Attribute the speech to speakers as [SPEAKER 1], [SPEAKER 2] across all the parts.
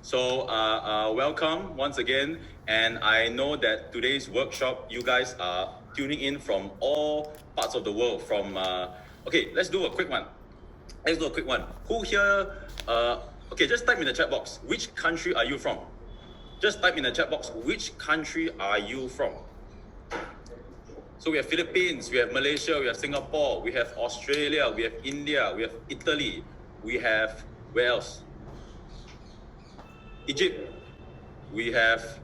[SPEAKER 1] So welcome once again. And I know that today's workshop, you guys are tuning in from all parts of the world. Okay, let's do a quick one. Who here? Okay, just type in the chat box. Which country are you from? Just type in the chat box. Which country are you from? So we have Philippines, we have Malaysia, we have Singapore, we have Australia, we have India, we have Italy, we have, where else? Egypt, we have,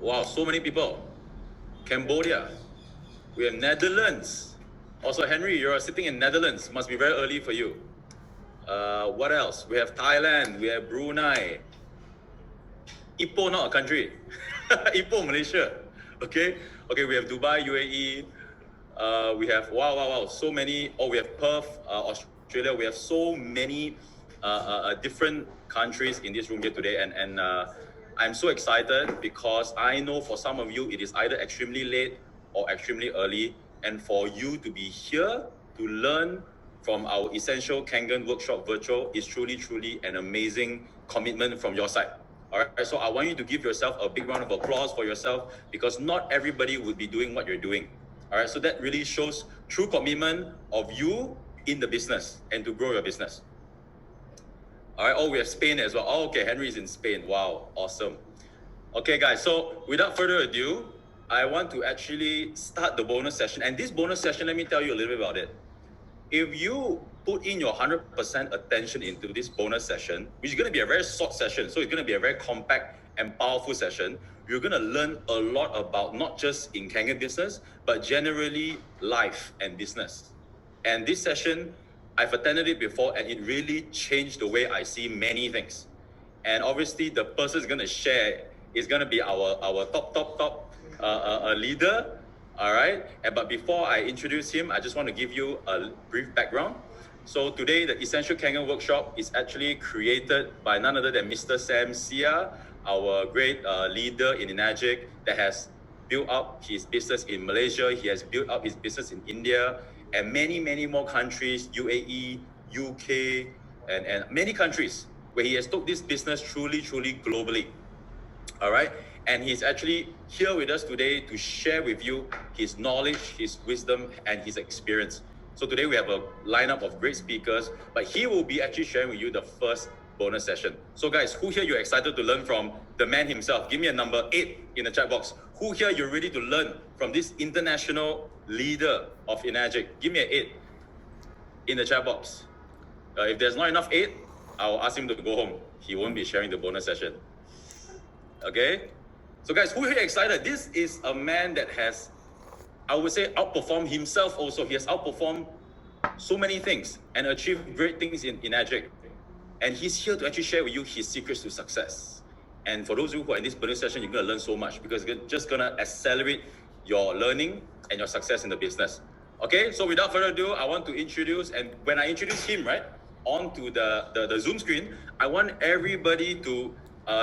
[SPEAKER 1] wow, so many people. Cambodia, we have Netherlands. Also, Henry, you're sitting in Netherlands, must be very early for you. What else? We have Thailand, we have Brunei. Ipoh, not a country. Ipoh, Malaysia. Okay, we have Dubai, UAE. We have wow, so many. Oh, we have Perth, Australia. We have so many different countries in this room here today, and I'm so excited because I know for some of you it is either extremely late or extremely early, and for you to be here to learn from our Essential Kangen Workshop Virtual is truly an amazing commitment from your side. All right, so I want you to give yourself a big round of applause for yourself because not everybody would be doing what you're doing. All right, so that really shows true commitment of you in the business and to grow your business. All right, oh, we have Spain as well. Oh, okay, Henry is in Spain. Wow, awesome. Okay, guys, so without further ado, I want to actually start the bonus session. And this bonus session, let me tell you a little bit about it. If you put in your 100% attention into this bonus session, which is going to be a very short session, so it's going to be a very compact and powerful session, you're going to learn a lot about not just in Kangen business, but generally life and business. And this session, I've attended it before, and it really changed the way I see many things. And obviously, the person is going to share is going to be our top leader. All right. But before I introduce him, I just want to give you a brief background. So today, the Essential Kangen Workshop is actually created by none other than Mr. Sam Sia, our great leader in Enagic that has built up his business in Malaysia. He has built up his business in India and many more countries, UAE, UK, and many countries where he has took this business truly globally. All right. And he's actually here with us today to share with you his knowledge, his wisdom, and his experience. So today we have a lineup of great speakers, but he will be actually sharing with you the first bonus session. So guys, who here you're excited to learn from the man himself? Give me a number 8 in the chat box. Who here you're ready to learn from this international leader of Enagic? Give me an 8 in the chat box. If there's not enough 8, I'll ask him to go home. He won't be sharing the bonus session. Okay? So guys, who here excited? This is a man that has, I would say, outperformed himself also. He has outperformed so many things and achieved great things in Enagic. And he's here to actually share with you his secrets to success. And for those of you who are in this bonus session, you're going to learn so much because it's just going to accelerate your learning and your success in the business. Okay, so without further ado, I want to introduce, and when I introduce him, right, onto the Zoom screen, I want everybody to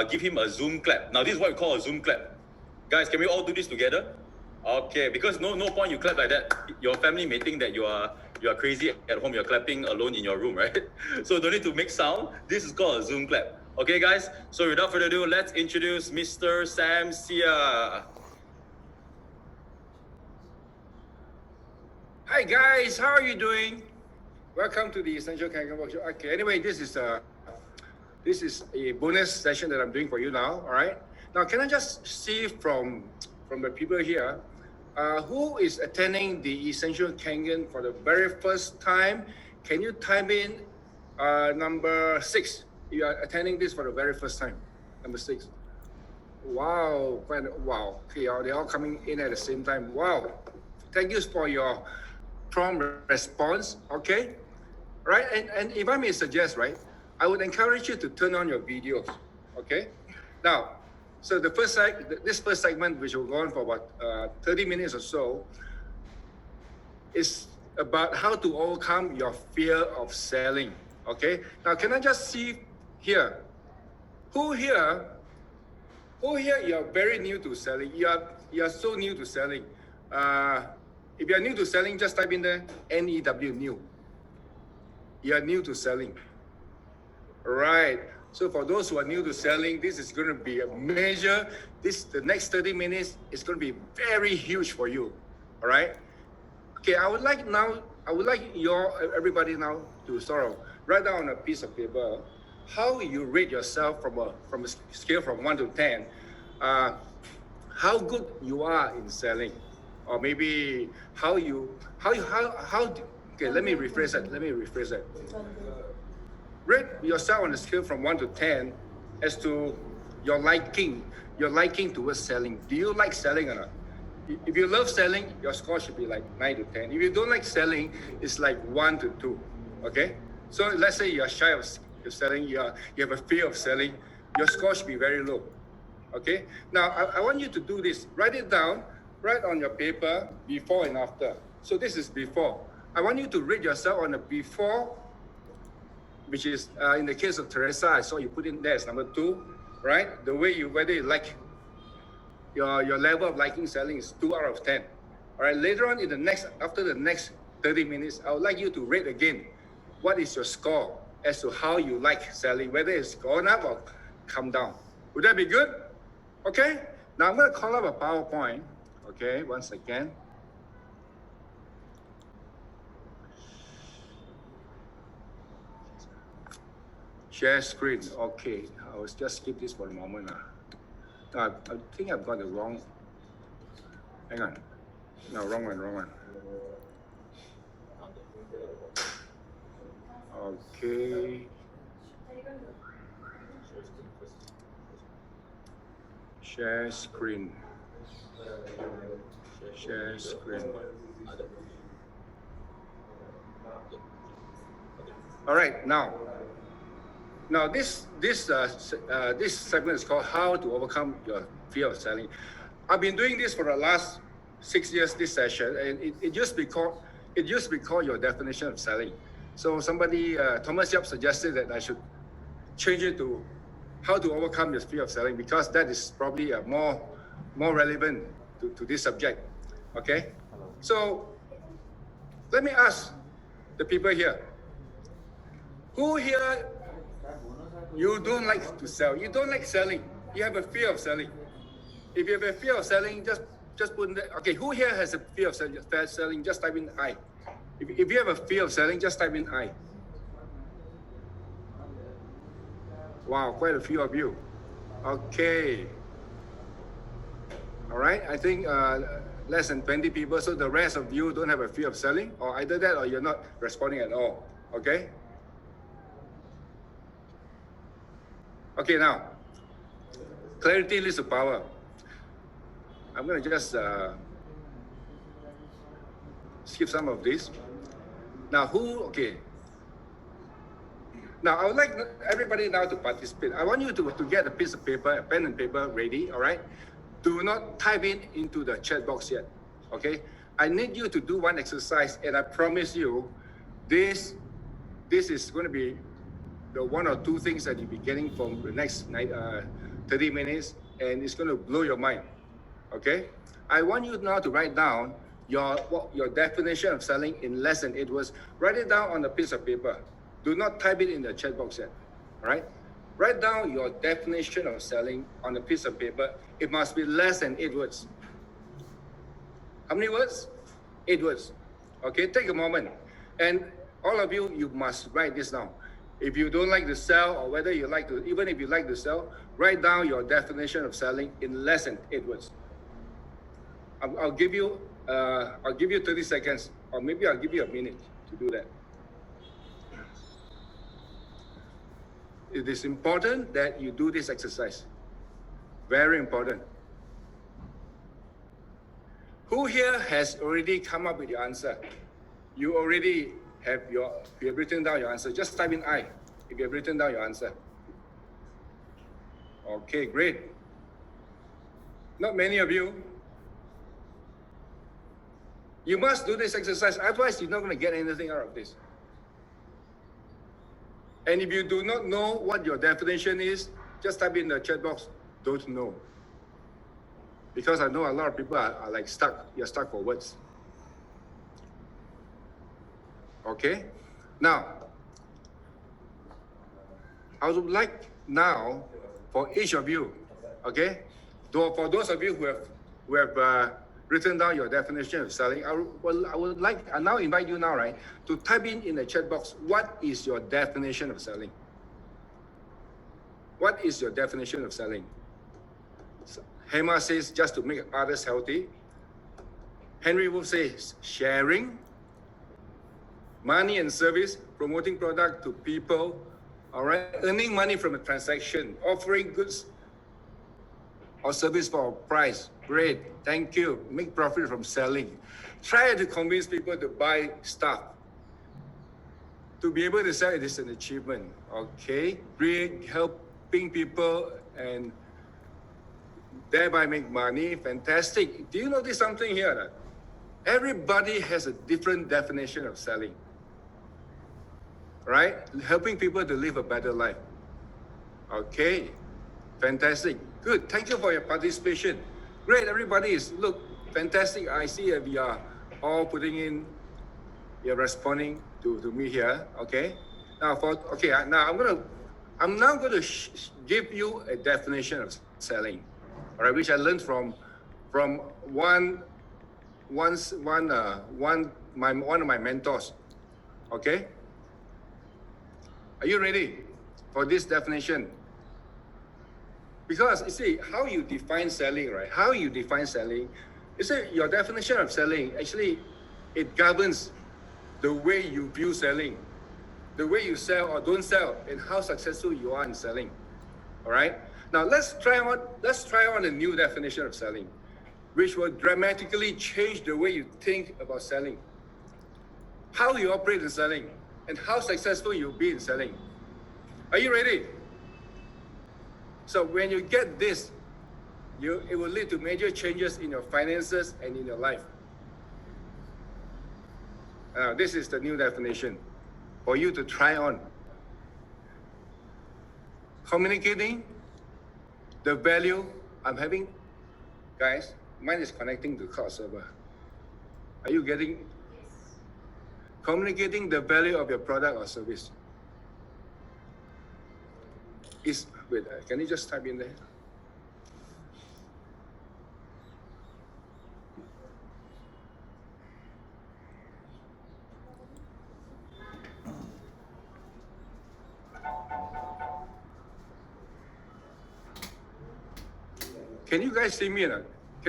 [SPEAKER 1] give him a Zoom clap. Now, this is what we call a Zoom clap. Guys, can we all do this together? Okay, because no point you clap like that. Your family may think that you are crazy at home. You're clapping alone in your room, right? So don't need to make sound. This is called a Zoom clap. Okay, guys. So without further ado, let's introduce Mr. Sam Sia.
[SPEAKER 2] Hi guys, how are you doing? Welcome to the Essential Kangen Workshop. Okay, anyway, this is a bonus session that I'm doing for you now. All right. Now, can I just see from the people here, who is attending the Essential Kangen for the very first time? Can you type in number 6? You are attending this for the very first time. Number 6. Wow, wow. Okay, they're all coming in at the same time. Wow. Thank you for your prompt response. Okay. Right. And if I may suggest, right, I would encourage you to turn on your videos. Okay. Now, so this first segment, which will go on for about 30 minutes or so, is about how to overcome your fear of selling. Okay. Now, can I just see here? Who here you are very new to selling? You are so new to selling. If you are new to selling, just type in there NEW, new. You are new to selling. Right. So for those who are new to selling, this is going to be a major. The next 30 minutes is going to be very huge for you. All right. Okay. I would like everybody now to sort of write down on a piece of paper how you rate yourself from a scale from 1 to 10. How good you are in selling, or maybe okay, let me rephrase that. Rate yourself on a scale from 1 to 10 as to your liking towards selling. Do you like selling or not? If you love selling, your score should be like 9 to 10. If you don't like selling, it's like 1 to 2. Okay? So let's say you're shy of selling, you have a fear of selling, your score should be very low. Okay? Now, I want you to do this. Write it down, write on your paper, before and after. So this is before. I want you to rate yourself on a before, which is, in the case of Teresa, I saw you put in there as number 2, right? Whether you like, your level of liking selling is 2 out of 10. All right, later on after the next 30 minutes, I would like you to rate again. What is your score as to how you like selling, whether it's gone up or come down? Would that be good? Okay, now I'm going to call up a PowerPoint. Okay, one second. Share screen. Okay, I will just skip this for a moment. I think I've got the wrong. Hang on. No, wrong one. Okay. Share screen. All right, now this segment is called How to Overcome Your Fear of Selling. I've been doing this for the last 6 years, this session, and it used to be called your definition of selling. So somebody, Thomas Yap, suggested that I should change it to how to overcome your fear of selling, because that is probably more relevant to this subject. Okay? So let me ask the people here. Who here, you don't like to sell? You don't like selling. You have a fear of selling. If you have a fear of selling, just put in there. Okay, who here has a fear of selling? Just type in I. If you have a fear of selling, just type in I. Wow, quite a few of you. Okay. All right, I think less than 20 people. So the rest of you don't have a fear of selling, or either that or you're not responding at all. Okay? Okay, now, clarity leads to power. I'm going to just skip some of this. Now, okay. Now, I would like everybody now to participate. I want you to get a piece of paper, a pen and paper ready, all right? Do not type into the chat box yet, okay? I need you to do one exercise, and I promise you, this is going to be the 1 or 2 things that you'll be getting from the next 30 minutes, and it's going to blow your mind, okay? I want you now to write down your definition of selling in less than 8 words. Write it down on a piece of paper. Do not type it in the chat box yet, all right? Write down your definition of selling on a piece of paper. It must be less than 8 words. How many words? 8 words. Okay, take a moment. And all of you, you must write this down. If you don't like to sell, or whether you like to, even if you like to sell, write down your definition of selling in less than 8 words. I'll give you 30 seconds, or maybe I'll give you a minute to do that. It is important that you do this exercise. Very important. Who here has already come up with your answer? You already have written down your answer. Just type in I if you have written down your answer. Okay, great. Not many of you. You must do this exercise, otherwise you're not going to get anything out of this. And if you do not know what your definition is, just type in the chat box, don't know. Because I know a lot of people are like stuck. You're stuck for words. Okay? Now, I would like now for each of you, okay? For those of you who have written down your definition of selling, I would like, I now invite you now, right, to type in the chat box, what is your definition of selling? What is your definition of selling? Hema says, just to make others healthy. Henry Wolf says, sharing, money and service, promoting product to people, all right, earning money from a transaction, offering goods or service for a price. Great, thank you. Make profit from selling. Try to convince people to buy stuff. To be able to sell it is an achievement, okay? Great, helping people and thereby make money, fantastic. Do you notice something here? Everybody has a different definition of selling, right? Helping people to live a better life. Okay, fantastic. Good, thank you for your participation. Great, everybody is, look, fantastic. I see that we are all putting in, you're responding to me here, okay? Now, I'm now going to give you a definition of selling, all right, which I learned from one of my mentors, okay? Are you ready for this definition? Because you see, how you define selling, right? How you define selling, you see, your definition of selling, actually, it governs the way you view selling, the way you sell or don't sell, and how successful you are in selling, all right? Now, let's try on a new definition of selling, which will dramatically change the way you think about selling, how you operate in selling, and how successful you'll be in selling. Are you ready? So when you get this, it will lead to major changes in your finances and in your life. This is the new definition for you to try on. Communicating the value I'm having. Guys, mine is connecting to cloud server. Are you getting? Yes. Communicating the value of your product or service. Wait, can you just type in there? Can you guys see me? Can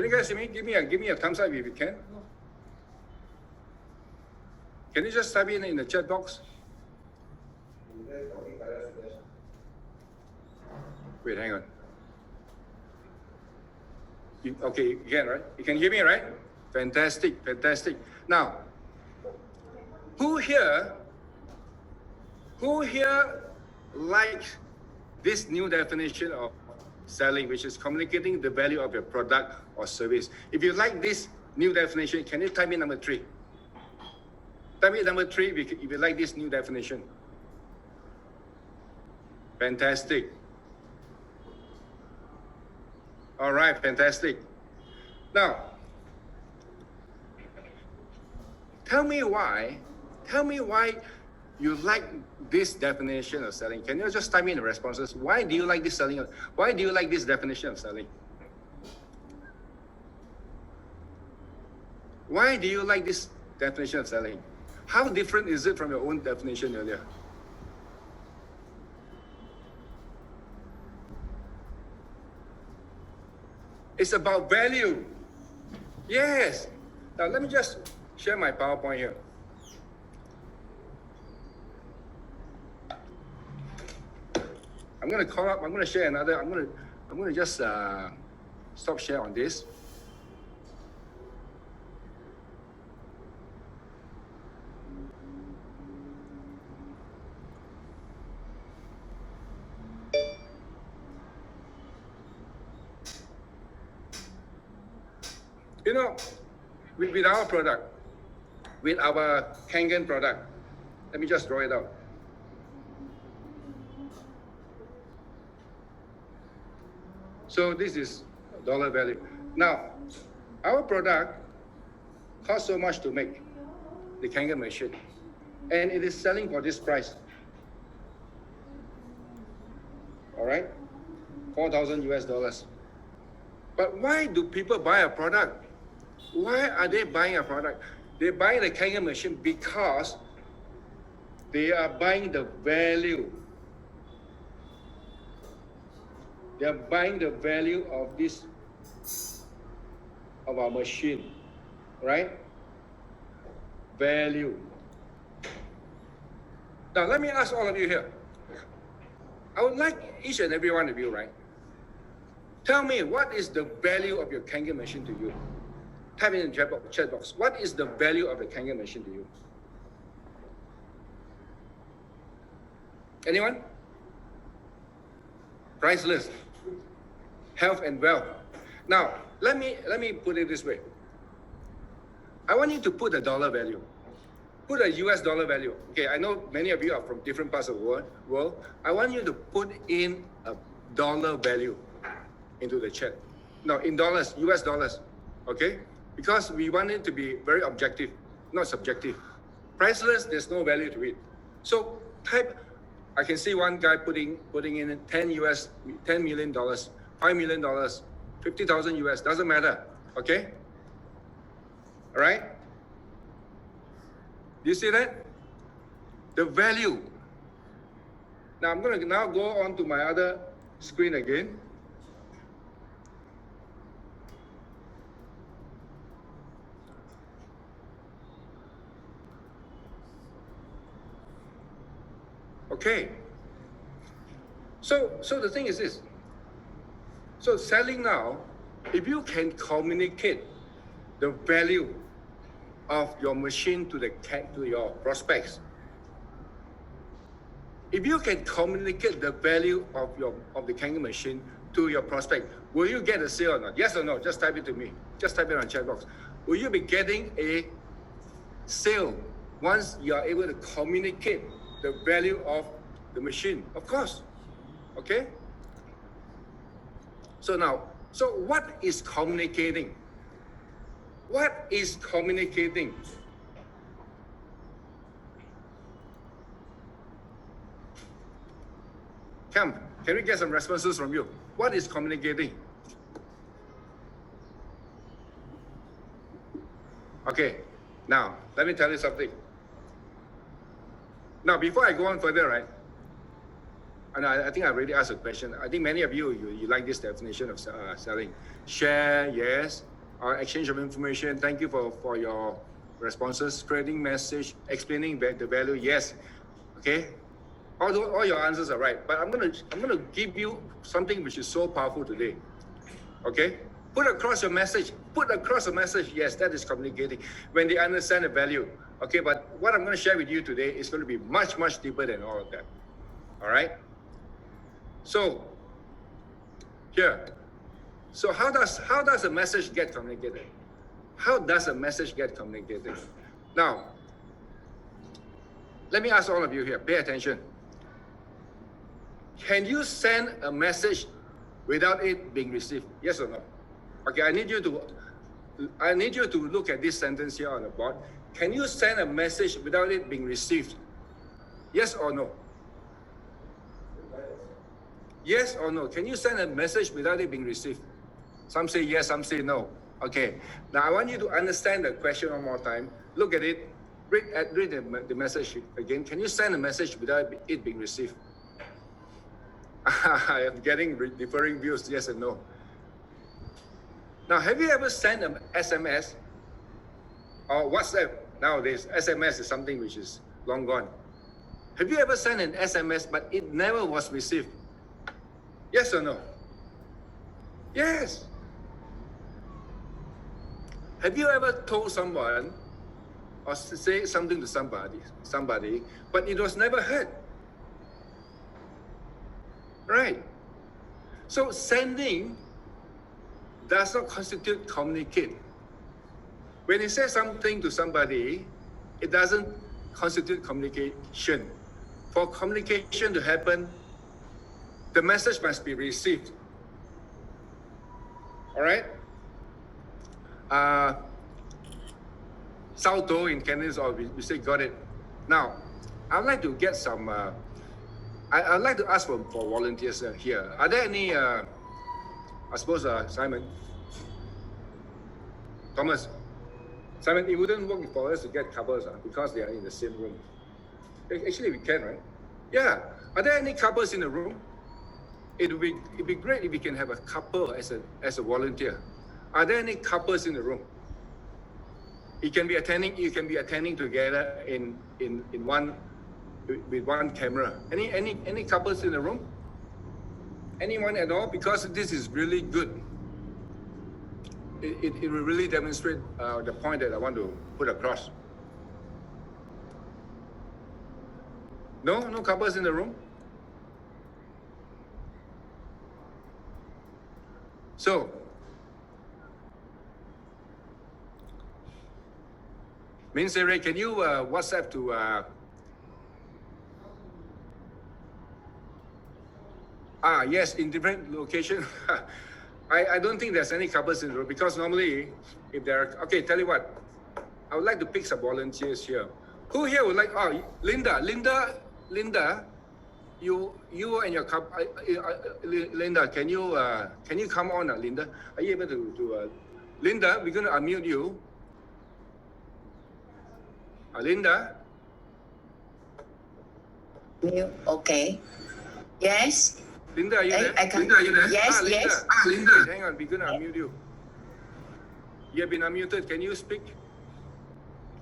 [SPEAKER 2] you guys see me? Give me a thumbs up if you can. Can you just type in the chat box? Wait, hang on. Okay, you can, right? You can hear me, right? Fantastic, fantastic. Now, who here likes this new definition of selling, which is communicating the value of your product or service? If you like this new definition, can you type in number 3? Type in number 3 if you like this new definition. Fantastic. All right, fantastic. Now, tell me why you like this definition of selling. Can you just type in the responses? Why do you like this selling? Why do you like this definition of selling? Why do you like this definition of selling? How different is it from your own definition earlier? It's about value. Yes. Now let me just share my PowerPoint here. I'm going to share another. I'm going to just stop share on this. You know, with our product, with our Kangen product, let me just draw it out. So this is dollar value. Now, our product costs so much to make, the Kangen machine, and it is selling for this price. all right? 4,000 US dollars. But why do people buy a product? Why are they buying a product? They're buying the Kangen machine because they are buying the value. They are buying the value of this, of our machine, right? Value. Now, let me ask all of you here. I would like each and every one of you, right? Tell me, what is the value of your Kangen machine to you? Type in the chat box. What is the value of the Kangen machine to you? Anyone? Priceless. Health and wealth. Now, let me put it this way. I want you to put a dollar value. Put a US dollar value. Okay, I know many of you are from different parts of the world. I want you to put in a dollar value into the chat. No, in dollars, US dollars. Okay? Because we want it to be very objective, not subjective. Priceless, there's no value to it. So type, I can see one guy putting in $10 million, $5 million, 50,000 US, doesn't matter. Okay? All right? Do you see that? The value. Now I'm going to now go on to my other screen again. Okay. So the thing is this. So selling now, if you can communicate the value of your machine to your prospects, if you can communicate the value of the Kangen machine to your prospect, will you get a sale or not? Yes or no? Just type it to me. Just type it on chat box. Will you be getting a sale once you are able to communicate the value of the machine? Of course. Okay? So now, so what is communicating? What is communicating? Come, can we get some responses from you? What is communicating? Okay, now, let me tell you something. Now, before I go on further, right, and I think I already asked a question. I think many of you like this definition of selling. Share, yes. Exchange of information. Thank you for your responses. Spreading message, explaining the value, yes. Okay, all your answers are right. But I'm gonna give you something which is so powerful today. Okay, put across your message. Put across a message. Yes, that is communicating when they understand the value. Okay, but what I'm going to share with you today is going to be much deeper than all of that. All right. So here. So how does a message get communicated? How does a message get communicated? Now, let me ask all of you here, pay attention. Can you send a message without it being received? Yes or no? Okay, I need you to look at this sentence here on the board. Can you send a message without it being received? Yes or no? Yes or no? Can you send a message without it being received? Some say yes, some say no. Okay. Now I want you to understand the question one more time. Look at it. Read the message again. Can you send a message without it being received? I am getting differing views, yes and no. Now, have you ever sent an SMS or WhatsApp? Nowadays, SMS is something which is long gone. Have you ever sent an SMS but it never was received? Yes or no? Yes. Have you ever told someone or say something to somebody, but it was never heard? Right. So sending does not constitute communicate. When you say something to somebody, it doesn't constitute communication. For communication to happen, the message must be received. All right? Salto in Cantonese, or we say got it. Now, I'd like to get some I'd like to ask for volunteers here. Are there any, I suppose, Simon, Thomas, Simon, it wouldn't work for us to get couples because they are in the same room. Actually, we can, right? Yeah. Are there any couples in the room? It'd be great if we can have a couple as a volunteer. Are there any couples in the room? You can be attending together in one with one camera. Any couples in the room? Anyone at all? Because this is really good. It will really demonstrate the point that I want to put across. No couples in the room? So, Min Sere, can you WhatsApp to yes, in different location. I don't think there's any couples in the room because normally if there are, okay, tell you what, I would like to pick some volunteers here. Who here would like, Linda, you and your couple, Linda, can you come on, Linda? Are you able to Linda, we're going to unmute you. Linda?
[SPEAKER 3] Mute. Okay. Yes.
[SPEAKER 2] Linda, are you there?
[SPEAKER 3] I can.
[SPEAKER 2] Linda, are you there?
[SPEAKER 3] Yes,
[SPEAKER 2] Linda.
[SPEAKER 3] yes.
[SPEAKER 2] Linda, hang on, we're going to unmute you. You have been unmuted. Can you speak?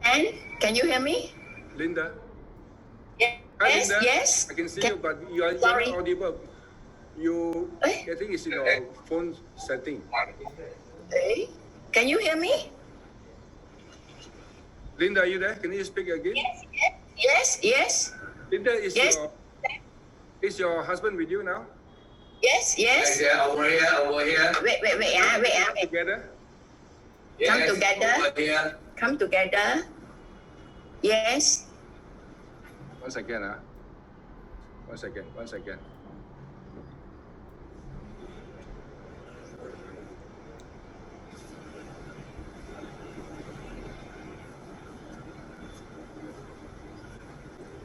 [SPEAKER 3] And can you hear me?
[SPEAKER 2] Linda?
[SPEAKER 3] Yes.
[SPEAKER 2] Hi, Linda.
[SPEAKER 3] Yes.
[SPEAKER 2] I can see you, but you're not
[SPEAKER 3] Sorry.
[SPEAKER 2] audible.
[SPEAKER 3] Eh?
[SPEAKER 2] I think it's in your phone setting.
[SPEAKER 3] Eh? Can you hear me?
[SPEAKER 2] Linda, are you there? Can you speak again?
[SPEAKER 3] Yes.
[SPEAKER 2] Linda, is
[SPEAKER 3] Yes.
[SPEAKER 2] your husband with you now?
[SPEAKER 3] Yes.
[SPEAKER 4] Yeah, over here.
[SPEAKER 3] Wait.
[SPEAKER 2] Together?
[SPEAKER 3] Come
[SPEAKER 4] Yes,
[SPEAKER 3] together.
[SPEAKER 4] over here.
[SPEAKER 3] Come together. Yes.
[SPEAKER 2] One second. One second.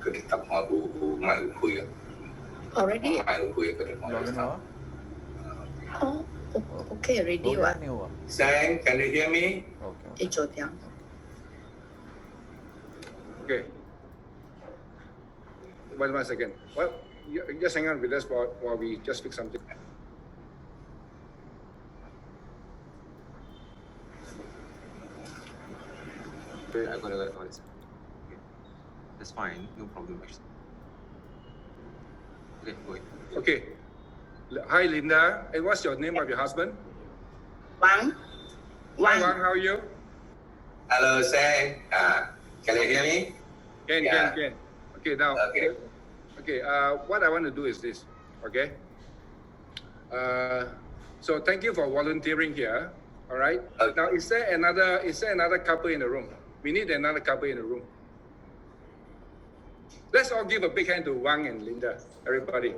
[SPEAKER 4] Cứ tiếp tục hỏi của mai khuya.
[SPEAKER 3] Already.
[SPEAKER 4] Mai khuya cứ tiếp hỏi.
[SPEAKER 3] Oh. Okay. Already. What?
[SPEAKER 4] Sang, can you hear me?
[SPEAKER 3] Đi chỗ tiếng.
[SPEAKER 2] Okay. One second. Well, just hang on with us while we just fix something.
[SPEAKER 5] Okay, I got it. Okay. That's fine, no problem actually. Okay, go ahead.
[SPEAKER 2] Okay. Hi, Linda. And what's your name of your husband?
[SPEAKER 3] Wang.
[SPEAKER 2] Hi, Wang. How are you?
[SPEAKER 4] Hello, Sang. Can you hear me?
[SPEAKER 2] Can. Okay, now. Okay. What I want to do is this. Okay. So thank you for volunteering here. All right.
[SPEAKER 4] Okay.
[SPEAKER 2] Now, is there another couple in the room? We need another couple in the room. Let's all give a big hand to Wang and Linda, everybody,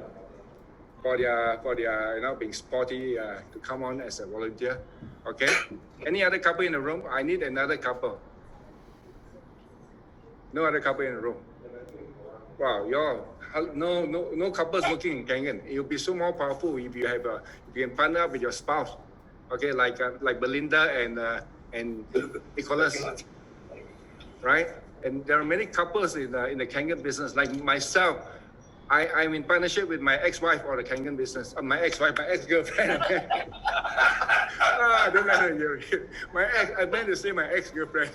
[SPEAKER 2] for their being sporty to come on as a volunteer. Okay. Any other couple in the room? I need another couple. No other couple in the room. Wow, no couples working in Kangen. It will be so more powerful if you can partner up with your spouse. Okay, like Belinda and Nicholas, right? And there are many couples in the Kangen business. Like myself, I'm in partnership with my ex-wife or the Kangen business. My ex-girlfriend. Don't matter. I meant to say my ex-girlfriend.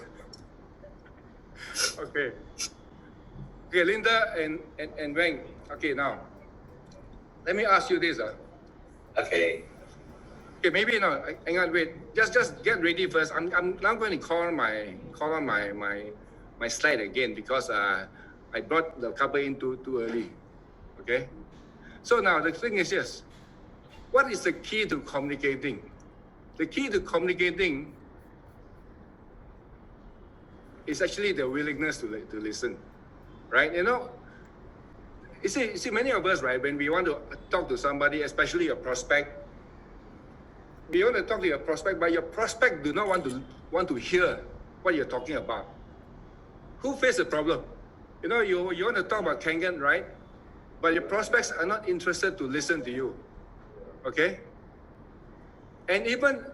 [SPEAKER 2] Okay, Linda and Wang. Okay, now let me ask you this.
[SPEAKER 4] Okay.
[SPEAKER 2] Okay, maybe no. Hang on, wait. Just get ready first. I'm now going to call on my slide again because I brought the couple in too early. Okay. So now the thing is this: what is the key to communicating? The key to communicating is actually the willingness to listen, right? You know, you see, many of us, right, when we want to talk to somebody, especially a prospect, we want to talk to your prospect, but your prospect do not want to hear what you're talking about. Who face the problem? You know, you want to talk about Kangen, right? but your prospects are not interested to listen to you. Okay? And even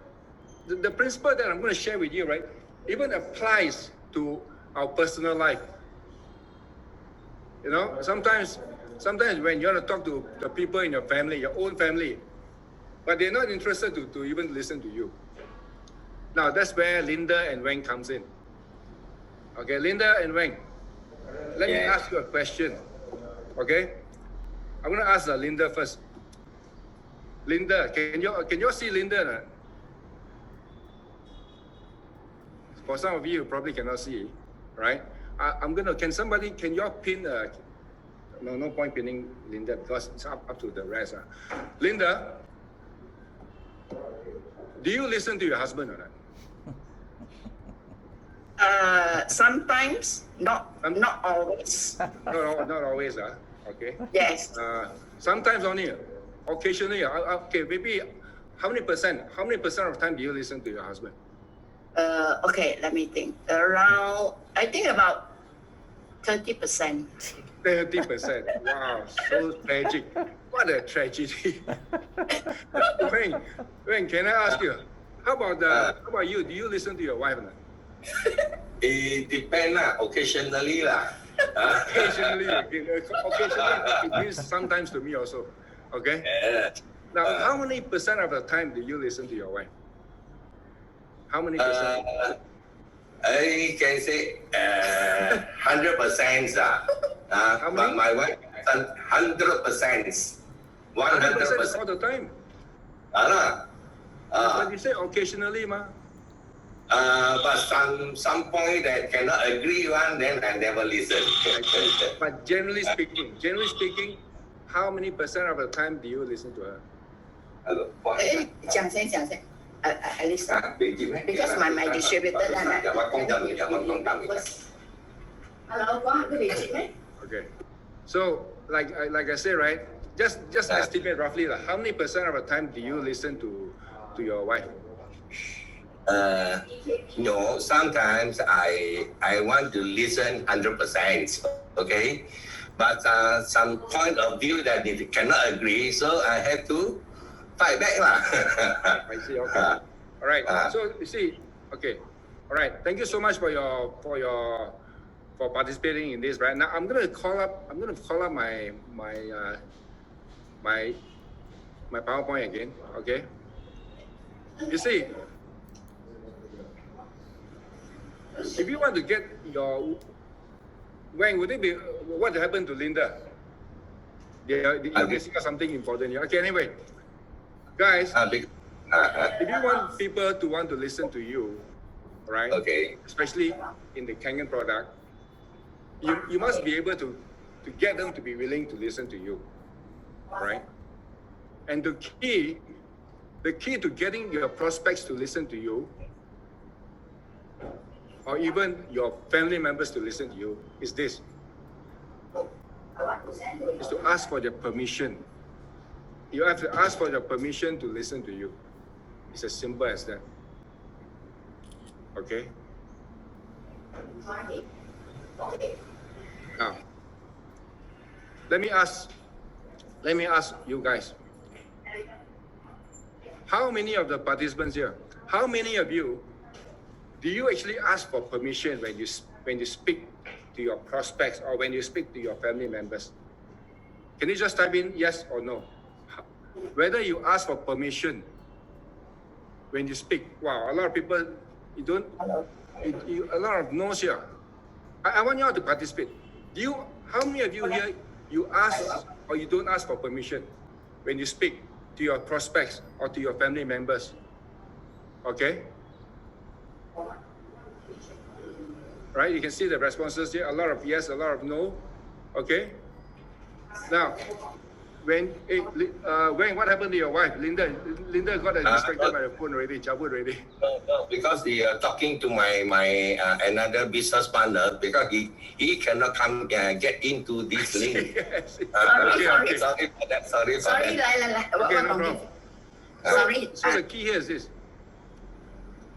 [SPEAKER 2] the principle that I'm going to share with you, right, even applies to our personal life. You know, sometimes when you want to talk to the people in your family, your own family, but they're not interested to even listen to you. Now, that's where Linda and Wang comes in. Okay, Linda and Wang, let me
[SPEAKER 4] Yeah.
[SPEAKER 2] ask you a question. Okay? I'm going to ask Linda first. Linda, can you see Linda? Or not? For some of you probably cannot see, right? Can you all pin, no point pinning Linda because it's up to the rest. Linda, do you listen to your husband or not?
[SPEAKER 3] Sometimes, not always.
[SPEAKER 2] Not always, okay.
[SPEAKER 3] Yes.
[SPEAKER 2] Sometimes only, occasionally, okay, maybe how many percent of the time do you listen to your husband?
[SPEAKER 3] Okay, let me think. Around, I think about 30%.
[SPEAKER 2] 30%. Wow, so tragic. What a tragedy. Wayne, can I ask you, how about you? Do you listen to your wife or not?
[SPEAKER 4] It depends lah, occasionally lah.
[SPEAKER 2] Occasionally, it means sometimes to me also. Okay? Now, how many percent of the time do you listen to your wife? How many percent?
[SPEAKER 4] I can say 100%
[SPEAKER 2] How
[SPEAKER 4] but
[SPEAKER 2] many?
[SPEAKER 4] my wife 100%.
[SPEAKER 2] 100% is all the time. But you say occasionally, ma.
[SPEAKER 4] But some point that cannot agree one, then I never listen.
[SPEAKER 2] But generally speaking, how many percent of the time do you listen to her?
[SPEAKER 3] 讲先。I listen. Because my distributor lah. Hello,
[SPEAKER 2] Okay. So, like I say, right? Just estimate roughly, like, how many percent of the time do you listen to your wife?
[SPEAKER 4] No, sometimes I want to listen 100%, okay? But some point of view that they cannot agree, so I have to fight back lah.
[SPEAKER 2] I see. Okay. All right. So you see, okay. All right. Thank you so much for participating in this. Right now, I'm gonna call up my PowerPoint again. Okay. You see, if you want to get your Wang, would it be what happened to Linda? You're missing out something important here. Okay. Anyway, guys. If you want people to want to listen to you, right?
[SPEAKER 4] Okay.
[SPEAKER 2] Especially in the Kangen product, you must be able to get them to be willing to listen to you, right? And the key to getting your prospects to listen to you, or even your family members to listen to you, is this: is to ask for their permission. You have to ask for their permission to listen to you. It's as simple as that. Okay? Now, let me ask you guys. How many of the participants here, how many of you, do you actually ask for permission when you speak to your prospects or when you speak to your family members? Can you just type in yes or no? Whether you ask for permission when you speak. Wow, a lot of people, you don't, a lot of no's here. I want you all to participate. How many of you here, you ask or you don't ask for permission when you speak to your prospects or to your family members? Okay? Right, you can see the responses here. A lot of yes, a lot of no. Okay? Now, when what happened to your wife, Linda? Linda got distracted by the phone already, cabut already.
[SPEAKER 4] No, because they are talking to my another business partner because he cannot come get into this link.
[SPEAKER 2] Yes.
[SPEAKER 3] Sorry.
[SPEAKER 4] Sorry for that. Sorry for
[SPEAKER 3] Sorry,
[SPEAKER 4] that.
[SPEAKER 2] Okay, no problem.
[SPEAKER 3] Sorry.
[SPEAKER 2] So the key here is this.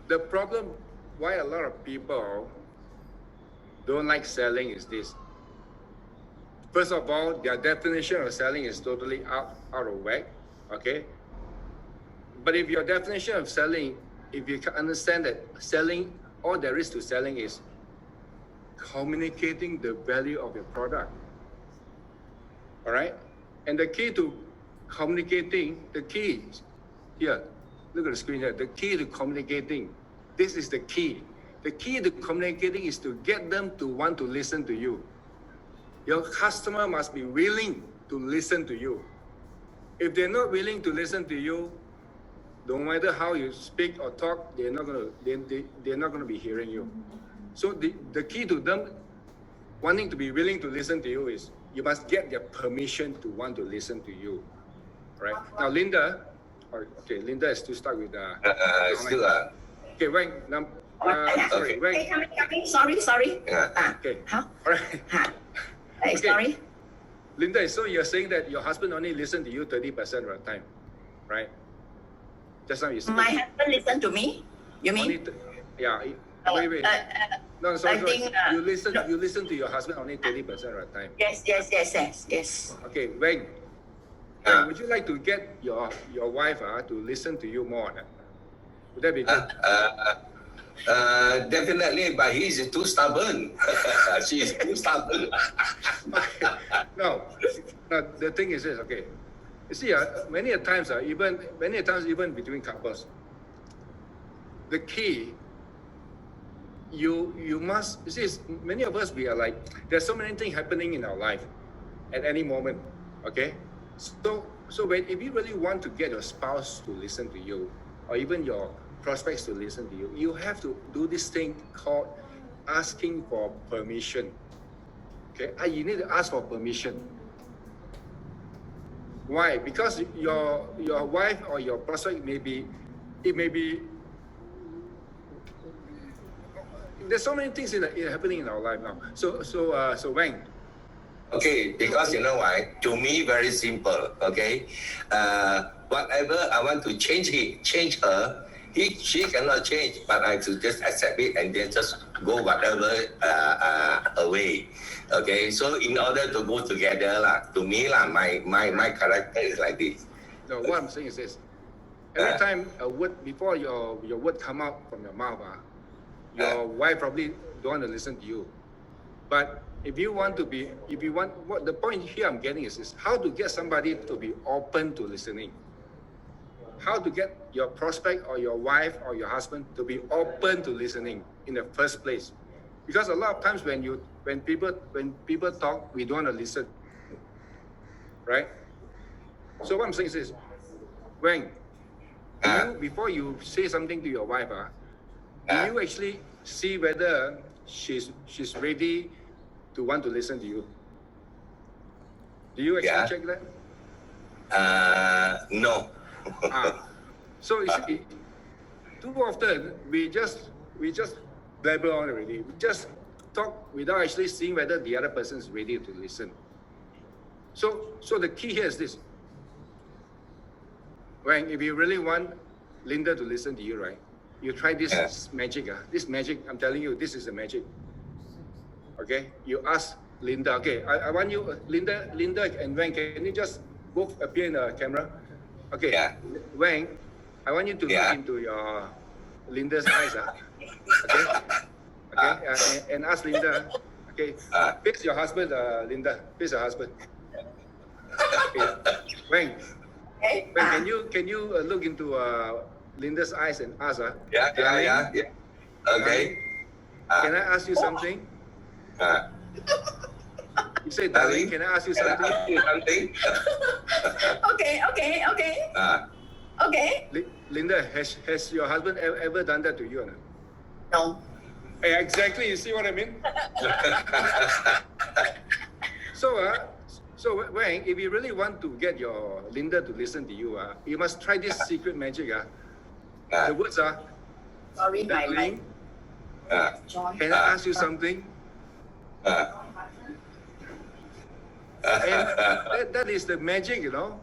[SPEAKER 2] The problem why a lot of people don't like selling is this. First of all, their definition of selling is totally out of whack. Okay. But if your definition of selling, if you can understand that selling, all there is to selling is communicating the value of your product. All right. And the key to communicating, the key here, look at the screen here. The key to communicating, this is the key. The key to communicating is to get them to want to listen to you. Your customer must be willing to listen to you. If they're not willing to listen to you, no matter how you speak or talk, they're not gonna be hearing you. So the key to them wanting to be willing to listen to you is you must get their permission to want to listen to you. Right? Now, Linda, okay, Linda is still stuck with the.
[SPEAKER 4] Still,
[SPEAKER 2] Okay, Wang. Sorry,
[SPEAKER 4] Okay.
[SPEAKER 2] Wang.
[SPEAKER 3] Hey, coming. Sorry.
[SPEAKER 4] Yeah.
[SPEAKER 2] Okay.
[SPEAKER 3] Huh?
[SPEAKER 2] All right.
[SPEAKER 3] Hey,
[SPEAKER 2] Okay.
[SPEAKER 3] sorry.
[SPEAKER 2] Linda, so you're saying that your husband only listen to you 30% of the time, right? Just now you said.
[SPEAKER 3] My husband listen to me. You
[SPEAKER 2] Only
[SPEAKER 3] mean?
[SPEAKER 2] yeah.
[SPEAKER 3] Uh,
[SPEAKER 2] Wait. No,
[SPEAKER 3] I
[SPEAKER 2] sorry.
[SPEAKER 3] think,
[SPEAKER 2] You listen to your husband only 30% of the time.
[SPEAKER 3] Yes.
[SPEAKER 2] Okay, Wang.
[SPEAKER 4] Yeah.
[SPEAKER 2] Would you like to get your wife to listen to you more? Would that be good?
[SPEAKER 4] Definitely, but he's too stubborn. She's too stubborn.
[SPEAKER 2] No, the thing is this, okay. You see, many a times even between couples, the key, you must, you see, many of us, we are like, there's so many things happening in our life at any moment, okay? So if you really want to get your spouse to listen to you, or even your prospects to listen to you, you have to do this thing called asking for permission. Okay, you need to ask for permission. Why? Because your wife or your prospect may be, there's so many things happening in our life now. So Wang.
[SPEAKER 4] Okay, because you know why? To me, very simple. Okay, whatever I want to change her, she cannot change, but I should just accept it and then just go whatever away. Okay, so in order to go together, to me, my character is like this.
[SPEAKER 2] No, what I'm saying is this. Every time a word, before your word come out from your mouth, your wife probably don't want to listen to you. But if you want, what the point here I'm getting is this: how to get somebody to be open to listening. How to get your prospect or your wife or your husband to be open to listening in the first place. Because a lot of times when people talk, we don't want to listen. Right? So what I'm saying is this: Wang, before you say something to your wife, do you actually see whether she's ready to want to listen to you? Do you actually check that?
[SPEAKER 4] No.
[SPEAKER 2] So you see, too often we just blabber on already. We just talk without actually seeing whether the other person is ready to listen. So the key here is this: Wang, if you really want Linda to listen to you, right? You try this magic. This magic, I'm telling you, this is the magic. Okay? You ask Linda. Okay, I want you, Linda and Wang, can you just both appear in the camera? Okay, Wang, I want you to look into your Linda's eyes. Okay, and ask Linda. Okay, face your husband, Linda. Face your husband. Okay, Wang, can you look into Linda's eyes and ask her?
[SPEAKER 4] Yeah. Okay.
[SPEAKER 2] Can I ask you something? You say, darling, can I ask you something?
[SPEAKER 3] Okay.
[SPEAKER 2] Linda, has your husband ever done that to you or not?
[SPEAKER 3] No.
[SPEAKER 2] Hey, exactly. You see what I mean? So Wang, if you really want to get your Linda to listen to you, you must try this secret magic. The words are,
[SPEAKER 3] Sorry, my
[SPEAKER 2] darling,
[SPEAKER 3] John.
[SPEAKER 2] can I ask you something? And that is the magic, you know.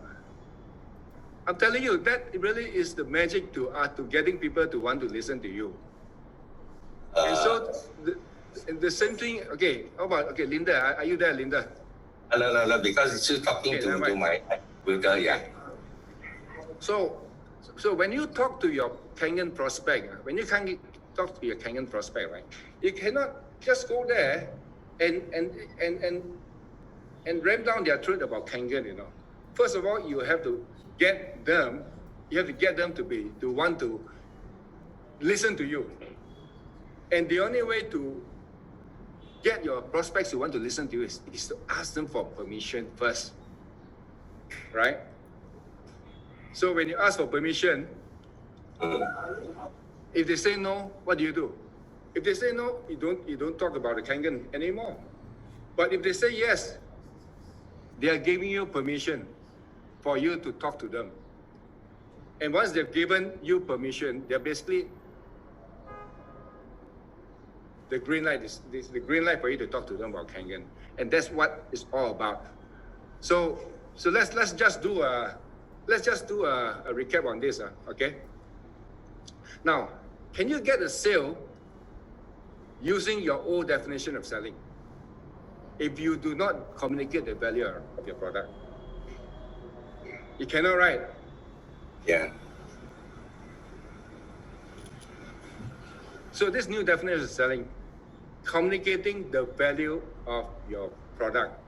[SPEAKER 2] I'm telling you, that really is the magic to getting people to want to listen to you. And so the same thing. Okay, how about Linda? Are you there, Linda?
[SPEAKER 4] No, because it's still talking
[SPEAKER 2] Okay,
[SPEAKER 4] to
[SPEAKER 2] never
[SPEAKER 4] my computer, yeah.
[SPEAKER 2] So when you talk to your Kenyan prospect, when you can talk to your Kenyan prospect, right? You cannot just go there and ram down their throat about Kangen, you know. First of all, you have to get them to want to listen to you. And the only way to get your prospects to want to listen to you is to ask them for permission first, right? So when you ask for permission, if they say no, what do? If they say no, you don't talk about the Kangen anymore. But if they say yes, they are giving you permission for you to talk to them. And once they've given you permission, they're basically the green light is the green light for you to talk to them about Kangen, and that's what it's all about. So let's just do a recap on this, okay? Now, can you get a sale using your old definition of selling if you do not communicate the value of your product? You cannot, right?
[SPEAKER 4] Yeah.
[SPEAKER 2] So this new definition of selling, communicating the value of your product,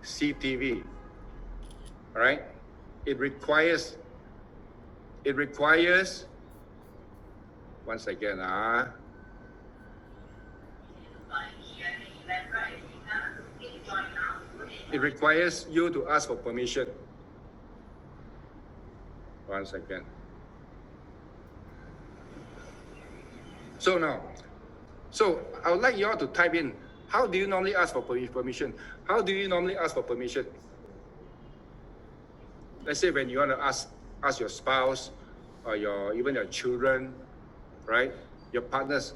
[SPEAKER 2] CTV, all right? It requires, once again, it requires you to ask for permission. One second. So now, I would like you all to type in, how do you normally ask for permission? How do you normally ask for permission? Let's say when you want to ask your spouse or even your children, right? Your partners,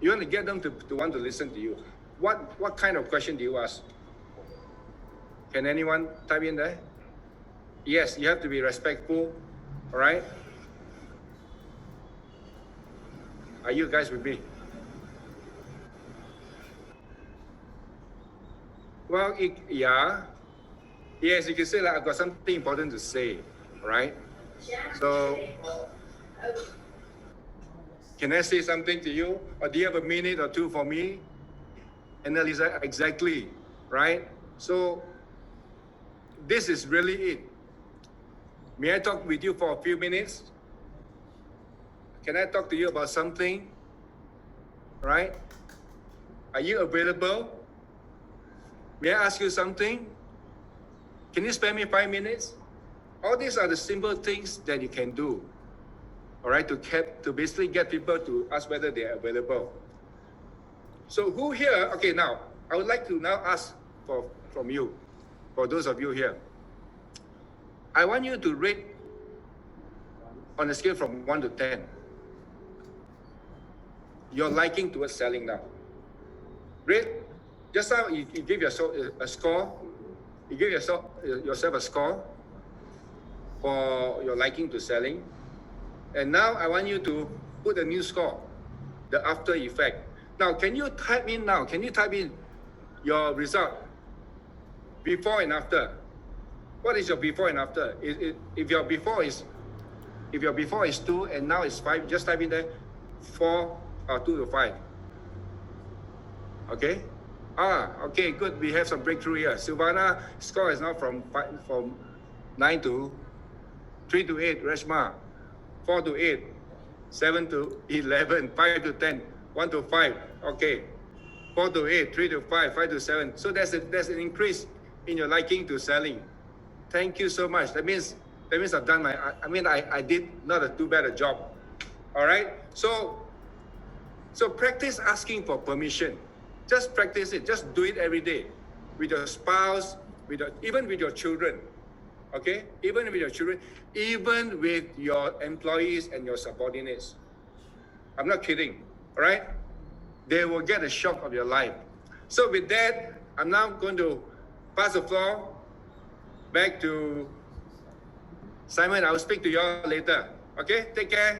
[SPEAKER 2] you want to get them to want to listen to you. What kind of question do you ask? Can anyone type in there? Yes, you have to be respectful, all right? Are you guys with me? Well, yes, you can say like, I've got something important to say, right? So, can I say something to you? Or do you have a minute or two for me? Annalisa, exactly, right? So, this is really it. May I talk with you for a few minutes? Can I talk to you about something? Right? Are you available? May I ask you something? Can you spare me 5 minutes? All these are the simple things that you can do, all right, to basically get people to ask whether they are available. So who here, okay, now, I would like to now ask from you, for those of you here. I want you to rate on a scale from 1 to 10. Your liking towards selling now. Rate, just now you give yourself a score. You give yourself a score for your liking to selling. And now I want you to put a new score, the after effect. Now, can you type in your result before and after? What is your before and after? If your before is 2 and now it's 5, just type in there 4 or 2 to 5. Okay? Okay, good. We have some breakthrough here. Silvana score is now from 9 to 3 to 8. Reshma, 4 to 8, 7 to 11, 5 to 10, 1 to 5. Okay, 4 to 8, 3 to 5, 5 to 7. So there's an increase in your liking to selling. Thank you so much. That means I've done I did not a too bad a job. All right. So practice asking for permission. Just practice it. Just do it every day with your spouse, even with your children. Okay? Even with your children, even with your employees and your subordinates. I'm not kidding. All right? They will get a shock of your life. So with that, I'm now going to pass the floor back to Simon. I'll speak to you all later. Okay? Take care.